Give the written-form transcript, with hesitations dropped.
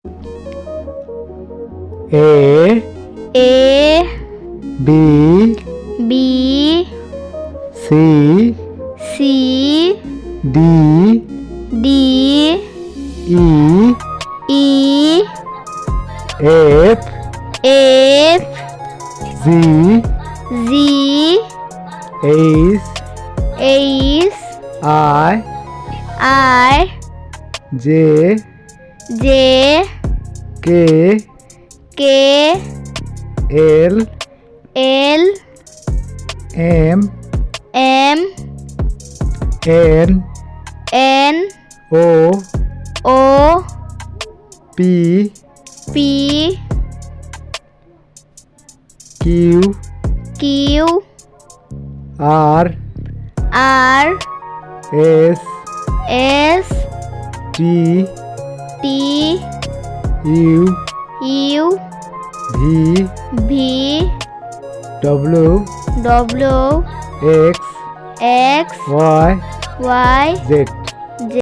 A B C D E F G H I J K L M N O P Q R S T U V W X Y Z